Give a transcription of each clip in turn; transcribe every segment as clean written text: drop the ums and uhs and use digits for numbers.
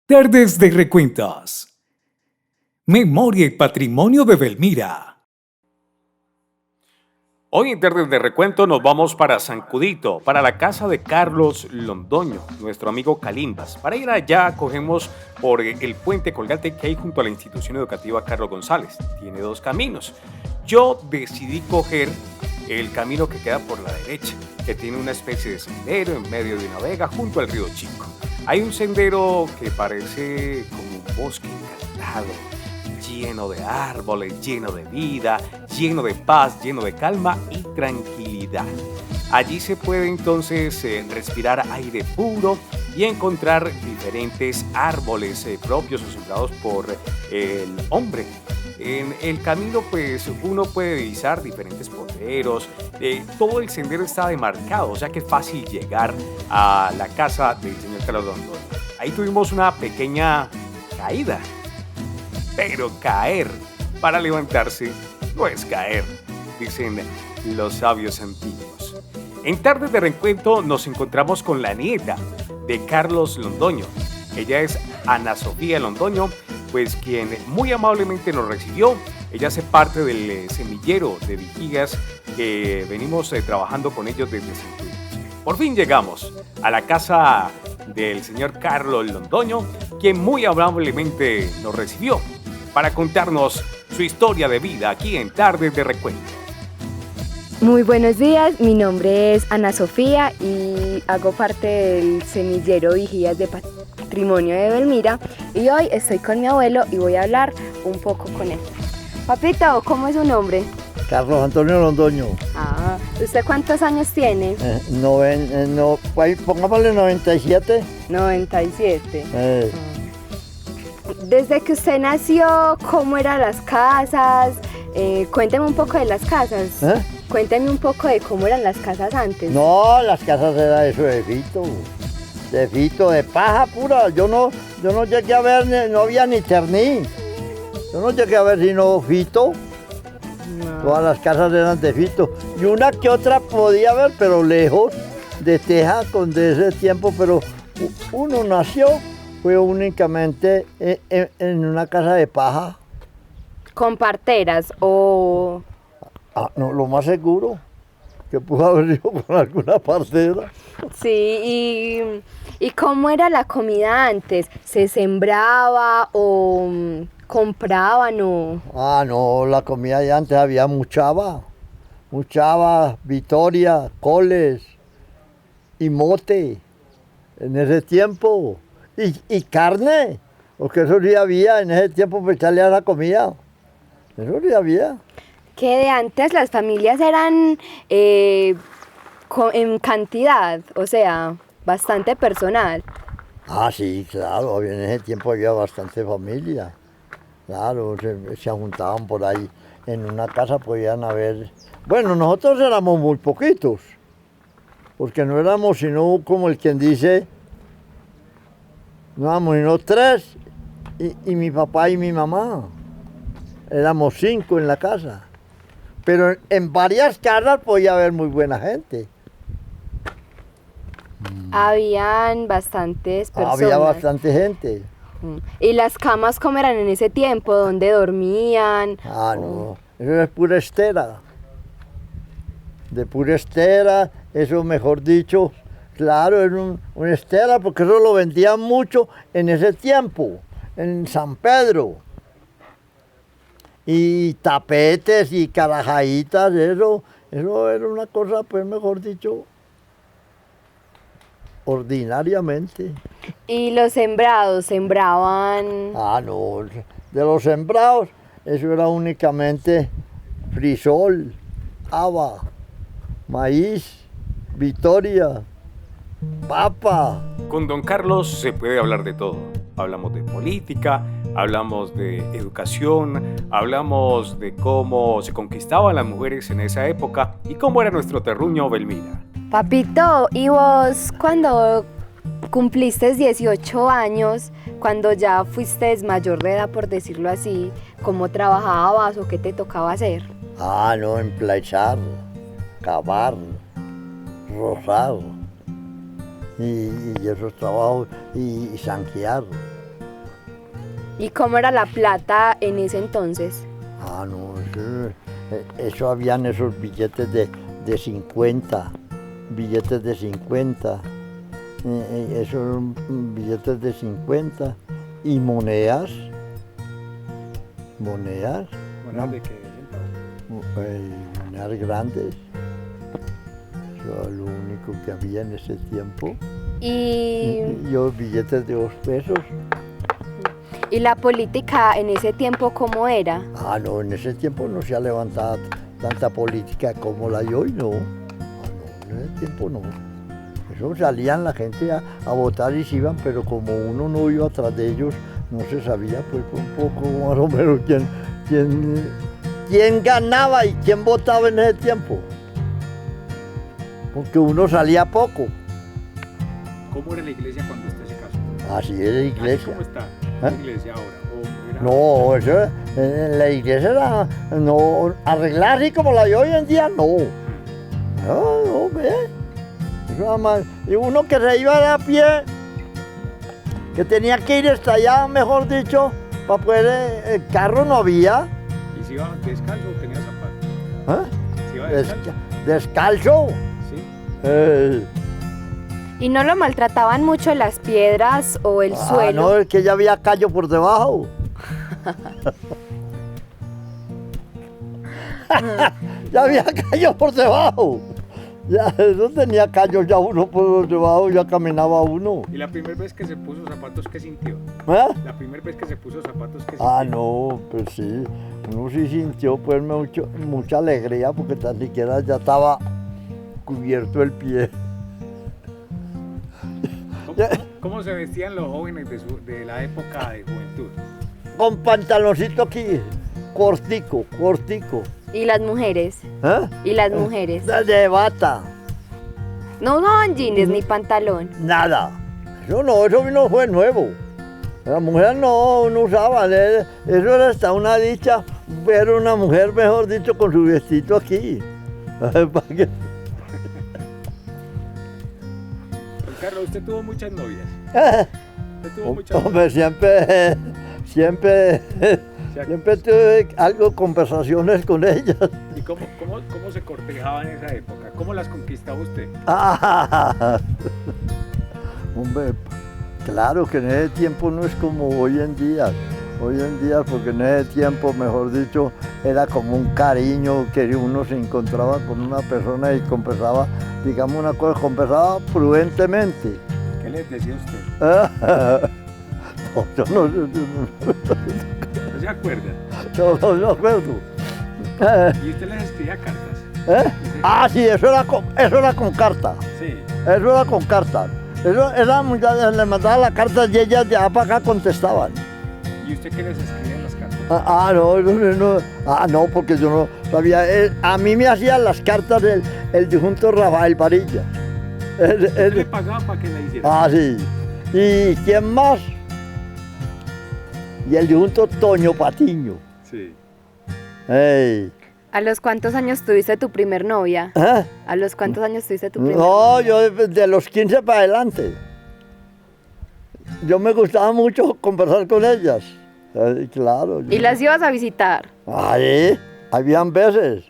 Tardes de recuentos. Memoria y patrimonio de Belmira. Hoy en Tardes de Recuento nos vamos para San Cudito, para la casa de Carlos Londoño, nuestro amigo Calimbas. Para ir allá cogemos por el puente colgante que hay junto a la institución educativa Carlos González. Tiene dos caminos. Yo decidí coger el camino que queda por la derecha, que tiene una especie de sendero en medio de una vega junto al río Chico. Hay un sendero que parece como un bosque encantado, lleno de árboles, lleno de vida, lleno de paz, lleno de calma y tranquilidad. Allí se puede entonces respirar aire puro y encontrar diferentes árboles propios o sembrados por el hombre. En el camino pues uno puede divisar diferentes potreros, todo el sendero está demarcado, o sea que es fácil llegar a la casa del señor Carlos Londoño. Ahí tuvimos una pequeña caída, pero caer para levantarse no es caer, dicen los sabios antiguos. En Tardes de Reencuentro nos encontramos con la nieta de Carlos Londoño. Ella es Ana Sofía Londoño, pues quien muy amablemente nos recibió. Ella hace parte del semillero de vigigas que venimos trabajando con ellos desde San Cudito. Por fin llegamos a la casa del señor Carlos Londoño, quien muy amablemente nos recibió para contarnos su historia de vida aquí en Tardes de Recuento. Muy buenos días, mi nombre es Ana Sofía y hago parte del semillero Vigías de Patrimonio de Belmira y hoy estoy con mi abuelo y voy a hablar un poco con él. Papito, ¿cómo es su nombre? Carlos Antonio Londoño. ¿Usted cuántos años tiene? Pongámosle 97. 97. Desde que usted nació, ¿cómo eran las casas? Cuénteme un poco de las casas. Cuénteme un poco de cómo eran las casas antes. No, las casas eran eso de fito, de paja pura. Yo no llegué a ver, no había ni terní. Yo no llegué a ver sino fito. No. Todas las casas eran de fito. Y una que otra podía ver, pero lejos, de teja, con de ese tiempo. Pero uno nació, fue únicamente en una casa de paja. ¿Con parteras o...? No, lo más seguro, que pudo haber ido con alguna partera. Sí, ¿y cómo era la comida antes? ¿Se sembraba o compraban o...? No, la comida de antes había mucha haba, vitoria, coles y mote en ese tiempo. Y carne, porque eso sí había en ese tiempo para echarle a la comida. Eso sí había. Que de antes las familias eran en cantidad, o sea, bastante personal. Sí, claro, en ese tiempo había bastante familia. Claro, se juntaban por ahí. En una casa podían haber... Bueno, nosotros éramos muy poquitos, porque no éramos sino, como el quien dice, no éramos sino 3, y mi papá y mi mamá. Éramos 5 en la casa. Pero en varias casas podía haber muy buena gente. Habían bastantes personas. Había bastante gente. ¿Y las camas cómo eran en ese tiempo? ¿Dónde dormían? No, eso es pura estera. De pura estera, eso mejor dicho, claro, es una estera porque eso lo vendían mucho en ese tiempo, en San Pedro. Y tapetes y carajaditas, eso era una cosa, pues mejor dicho, ordinariamente. ¿Y los sembrados sembraban? No, de los sembrados, eso era únicamente frisol, haba, maíz, vitoria, papa. Con don Carlos se puede hablar de todo. Hablamos de política, hablamos de educación, hablamos de cómo se conquistaban las mujeres en esa época y cómo era nuestro terruño Belmira. Papito, ¿y vos cuando cumpliste 18 años, cuando ya fuiste mayor de edad, por decirlo así, cómo trabajabas o qué te tocaba hacer? No, emplechar, cavar, rozar y esos trabajos y zanjear. ¿Y cómo era la plata en ese entonces? Ah, no, eso habían esos billetes de 50, billetes de 50, esos billetes de 50 y monedas. ¿Monedas? ¿Monedas de qué? Monedas grandes. Eso era lo único que había en ese tiempo. Y Yo billetes de 2 pesos. ¿Y la política en ese tiempo cómo era? Ah, no, en ese tiempo no se ha levantado tanta política como la de hoy, no. Ah, no, en ese tiempo no. Eso salían la gente a votar y se iban, pero como uno no iba atrás de ellos, no se sabía pues un poco más o menos quién ganaba y quién votaba en ese tiempo. Porque uno salía poco. ¿Cómo era la iglesia cuando usted se casó? Así era la iglesia. ¿Cómo está ¿Eh? la iglesia ahora? ¿O era- No, eso, la iglesia era, no, arreglar así como la de hoy en día, no. No, ve. Eso nada más. Y uno que se iba a pie, que tenía que ir hasta allá, mejor dicho, para poder, el carro no había. ¿Y si iba descalzo o tenía zapatos? ¿Eh? ¿Si iba descalzo? Descalzo. Sí. ¿Y no lo maltrataban mucho las piedras o el suelo? No, es que ya había callo por debajo. Ya había callo por debajo. Ya, eso tenía callo ya uno por debajo, ya caminaba uno. ¿Y la primera vez que se puso zapatos, qué sintió? ¿Eh? La primera vez que se puso zapatos, ¿qué sintió? Ah, no, pues sí. Uno sí sintió pues mucha alegría porque tan siquiera ya estaba cubierto el pie. ¿Cómo se vestían los jóvenes de la época de juventud? Con pantaloncito aquí, cortico. ¿Y las mujeres? ¿Eh? ¿Y las mujeres? De bata, No usaban jeans ni pantalón. nada. Eso no fue nuevo. Las mujeres no usaban, eso era hasta una dicha ver una mujer, mejor dicho, con su vestido aquí. ¿Para qué? Don Carlos, usted tuvo muchas novias. Usted tuvo muchas novias. Hombre, siempre tuve algo, conversaciones con ellas. ¿Y cómo se cortejaba en esa época? ¿Cómo las conquistaba usted? Hombre, claro que en ese tiempo no es como hoy en día. Hoy en día, porque en ese tiempo, mejor dicho, era como un cariño que uno se encontraba con una persona y conversaba, digamos una cosa, conversaba prudentemente. ¿Qué les decía usted? No, yo no, ¿No se acuerda? no me acuerdo. ¿Y usted les escribía cartas? ¿Eh? Ah, sí, eso era con carta. Sí. Eso era con carta. Esas muchachas le mandaban la carta y ellas de allá para acá contestaban. ¿Y usted qué les escribía en las cartas? No, porque yo no sabía. A mí me hacían las cartas el difunto Rafael Varilla. ¿Usted le pagaba para que la hiciera? Ah, sí. ¿Y quién más? Y el difunto Toño Patiño. Sí. Ey. ¿A los cuántos años tuviste tu primer novia? ¿Eh? ¿A los cuántos años tuviste tu primer No, novia? yo de los 15 para adelante. Yo me gustaba mucho conversar con ellas. Claro. ¿Y las ibas a visitar? Ahí, habían veces.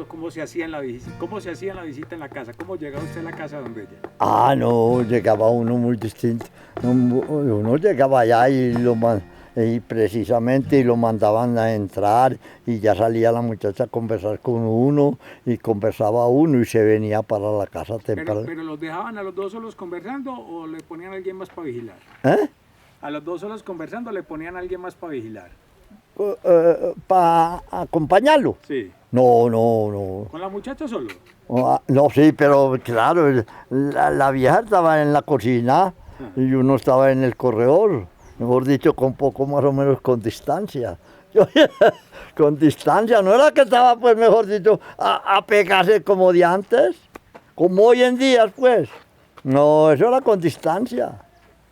¿Cómo se hacía en la visita? ¿Cómo se hacía en la visita en la casa? ¿Cómo llegaba usted a la casa donde ella? Ah, no, llegaba uno muy distinto. Uno llegaba allá y precisamente lo mandaban a entrar y ya salía la muchacha a conversar con uno y conversaba uno y se venía para la casa temprano. ¿Pero los dejaban a los dos solos conversando o le ponían a alguien más para vigilar? ¿Eh? ¿A los dos solos conversando le ponían a alguien más para vigilar? ¿Para acompañarlo? Sí. No. ¿Con la muchacha solo? No, sí, pero claro, la vieja estaba en la cocina y uno estaba en el corredor, mejor dicho, con poco más o menos con distancia. Con distancia, no era que estaba, pues, mejor dicho, a pegarse como de antes, como hoy en día, pues. No, eso era con distancia.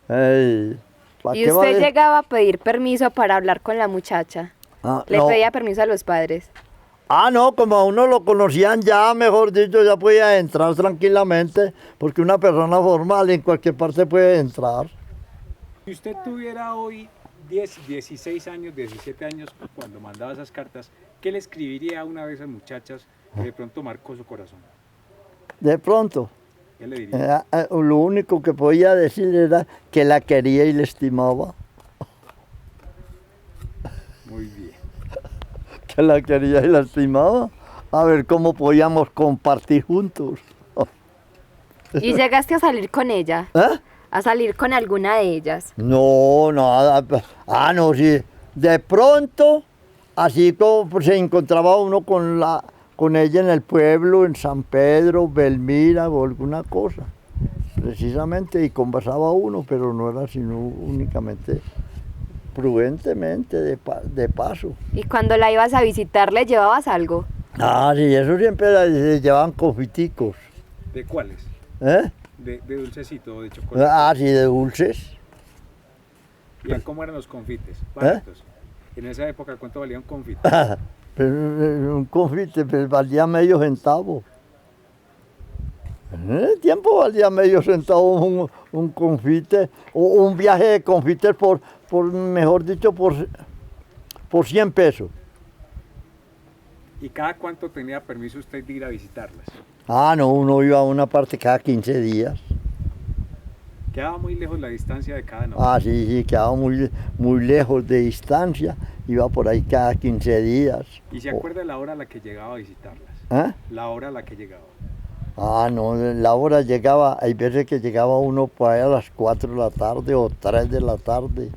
Ey, ¿para ¿Y qué va usted de- llegaba a pedir permiso para hablar con la muchacha? ¿Le no. pedía permiso a los padres? No, como a uno lo conocían ya, mejor dicho, ya podía entrar tranquilamente, porque una persona formal en cualquier parte puede entrar. Si usted tuviera hoy 10, 16 años, 17 años, cuando mandaba esas cartas, ¿qué le escribiría a una de esas muchachas que de pronto marcó su corazón? De pronto, ¿Qué le diría? lo único que podía decir era que la quería y la estimaba. Muy bien. Que la quería y la estimaba. A ver cómo podíamos compartir juntos. ¿Y llegaste a salir con ella? ¿Eh? ¿A salir con alguna de ellas? No, nada. No, sí. De pronto, así como pues, se encontraba uno con ella en el pueblo, en San Pedro, Belmira o alguna cosa. Precisamente, y conversaba uno, pero no era sino únicamente prudentemente, de paso. ¿Y cuando la ibas a visitar le llevabas algo? Sí, eso siempre se llevaban confiticos. ¿De cuáles? ¿Eh? ¿De dulcecito o de chocolate? Sí, de dulces. ¿Y cómo eran los confites? Baratos. En esa época, ¿cuánto valía un confite? Pero un confite pues, valía medio centavo. En ese tiempo valía medio centavo un confite, o un viaje de confites mejor dicho, por 100 pesos. ¿Y cada cuánto tenía permiso usted de ir a visitarlas? No, uno iba a una parte cada 15 días. ¿Quedaba muy lejos la distancia de cada novia? Sí, quedaba muy lejos de distancia, iba por ahí cada 15 días. ¿Y se acuerda de la hora a la que llegaba a visitarlas? ¿Eh? La hora a la que llegaba. No, la hora llegaba, hay veces que llegaba uno por ahí a las 4 de la tarde o 3 de la tarde,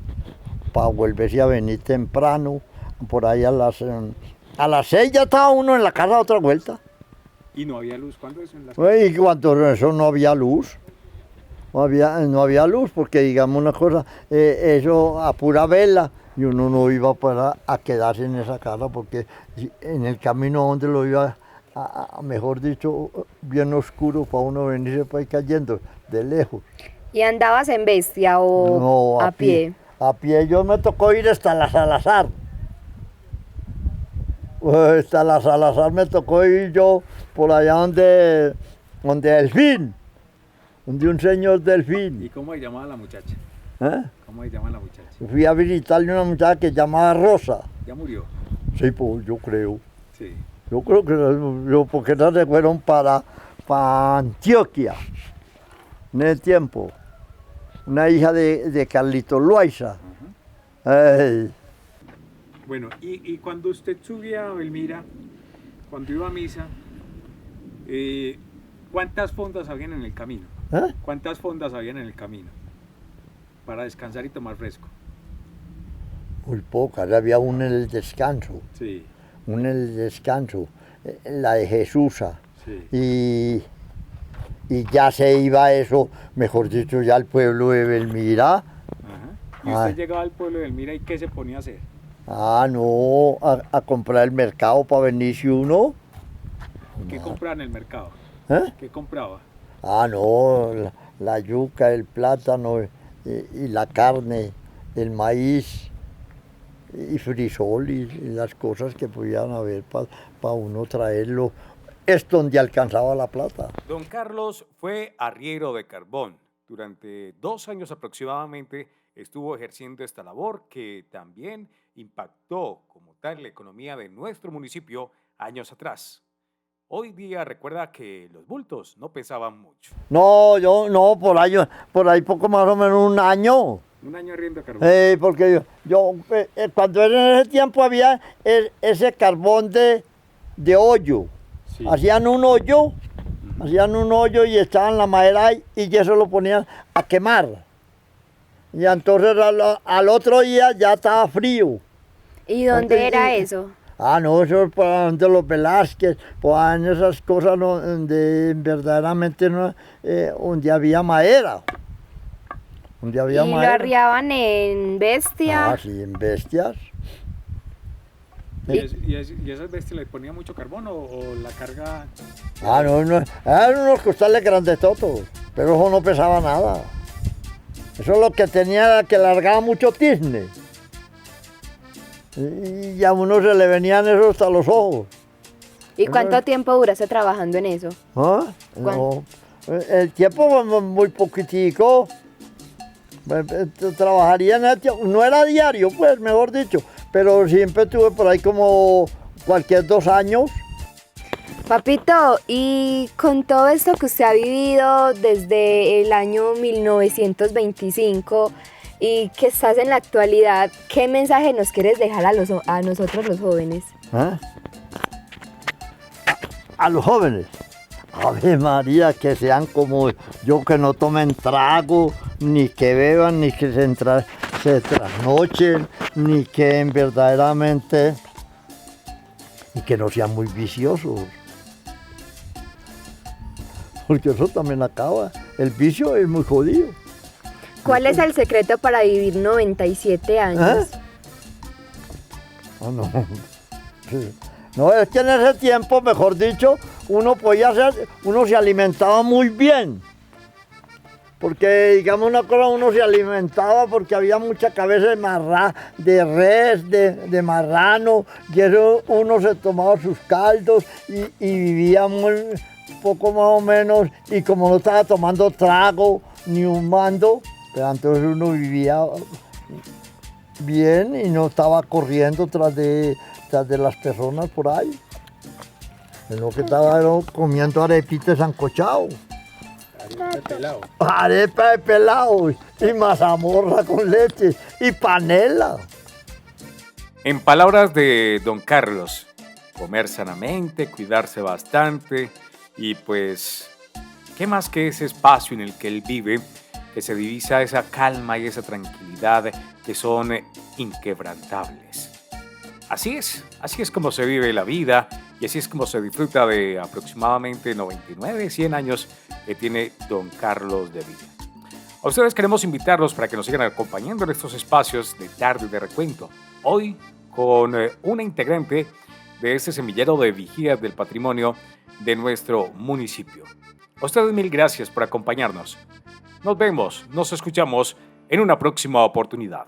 para volverse a venir temprano, por ahí a las 6 ya estaba uno en la casa otra vuelta. ¿Y no había luz? ¿Cuándo eso en las Y cuando eso no había luz, no había luz, porque digamos una cosa, eso a pura vela, y uno no iba a quedarse en esa casa, porque en el camino donde lo iba mejor dicho, bien oscuro para uno venirse por ahí cayendo, de lejos. ¿Y andabas en bestia o No, a pie? A pie, yo me tocó ir hasta la Salazar. Hasta la Salazar me tocó ir yo por allá donde Delfín, donde un señor Delfín. ¿Y cómo se llamaba la muchacha? ¿Cómo se llama la muchacha? Fui a visitarle a una muchacha que se llamaba Rosa. ¿Ya murió? Sí, pues yo creo. Sí. Yo creo que porque no se fueron para Antioquia en el tiempo. Una hija de Carlito Loaiza. Bueno, y cuando usted subía a Belmira, cuando iba a misa, ¿cuántas fondas habían en el camino? ¿Cuántas fondas habían en el camino? Para descansar y tomar fresco. Muy pocas, había una en el descanso. Sí. Una en el descanso, la de Jesusa. Sí. Y ya se iba eso, mejor dicho, ya al pueblo de Belmira. Ajá. ¿Y usted llegaba al pueblo de Belmira y qué se ponía a hacer? No, a comprar el mercado para venirse uno. ¿Qué compraba en el mercado? ¿Qué compraba? No, la yuca, el plátano y la carne, el maíz y frisol y las cosas que podían haber para uno traerlo. Es donde alcanzaba la plata. Don Carlos fue arriero de carbón. Durante 2 años aproximadamente estuvo ejerciendo esta labor que también impactó como tal la economía de nuestro municipio años atrás. Hoy día recuerda que los bultos no pesaban mucho. No, por ahí poco más o menos un año. Un año arriendo carbón. Porque yo cuando en ese tiempo había ese carbón de hoyo. Sí. Hacían un hoyo y echaban la madera ahí y eso lo ponían a quemar. Y entonces al otro día ya estaba frío. ¿Y dónde era eso? No, eso es para donde los Velázquez, en esas cosas donde verdaderamente donde había madera. Donde había ¿Y madera. lo arriaban en bestia? Sí, en bestias. ¿Y esas bestias le ponía mucho carbón o la carga? No, eran unos costales grandetotos, pero eso no pesaba nada. Eso es lo que tenía era que largaba mucho tizne. Y a uno se le venían eso hasta los ojos. ¿Y cuánto tiempo duraste trabajando en eso? No, el tiempo muy poquitico. Trabajaría en el tiempo, no era diario, pues, mejor dicho, pero siempre tuve por ahí como cualquier 2 años. Papito, y con todo esto que usted ha vivido desde el año 1925 y que estás en la actualidad, ¿qué mensaje nos quieres dejar a nosotros los jóvenes? ¿Eh? A los jóvenes. Ave María, que sean como yo, que no tomen trago, ni que beban, ni que se trasnochen, ni que verdaderamente, y que no sean muy viciosos. Porque eso también acaba. El vicio es muy jodido. ¿Cuál es el secreto para vivir 97 años? Oh, no. Sí. No, es que en ese tiempo, mejor dicho, uno se alimentaba muy bien. Porque, digamos una cosa, uno se alimentaba porque había mucha cabeza de res, de marrano, y eso uno se tomaba sus caldos y vivía muy poco más o menos, y como no estaba tomando trago ni fumando, pero entonces uno vivía bien y no estaba corriendo tras de las personas por ahí. Lo que estaba era comiendo arepita sancochado. Arepa de pelado. Arepa de pelado y mazamorra con leche y panela. En palabras de don Carlos, comer sanamente, cuidarse bastante y pues, ¿qué más que ese espacio en el que él vive, que se divisa esa calma y esa tranquilidad que son inquebrantables? Así es como se vive la vida y así es como se disfruta de aproximadamente 99, 100 años que tiene don Carlos de vida. A ustedes queremos invitarlos para que nos sigan acompañando en estos espacios de Tarde de Recuento. Hoy con una integrante de este semillero de vigías del patrimonio de nuestro municipio. A ustedes mil gracias por acompañarnos. Nos vemos, nos escuchamos en una próxima oportunidad.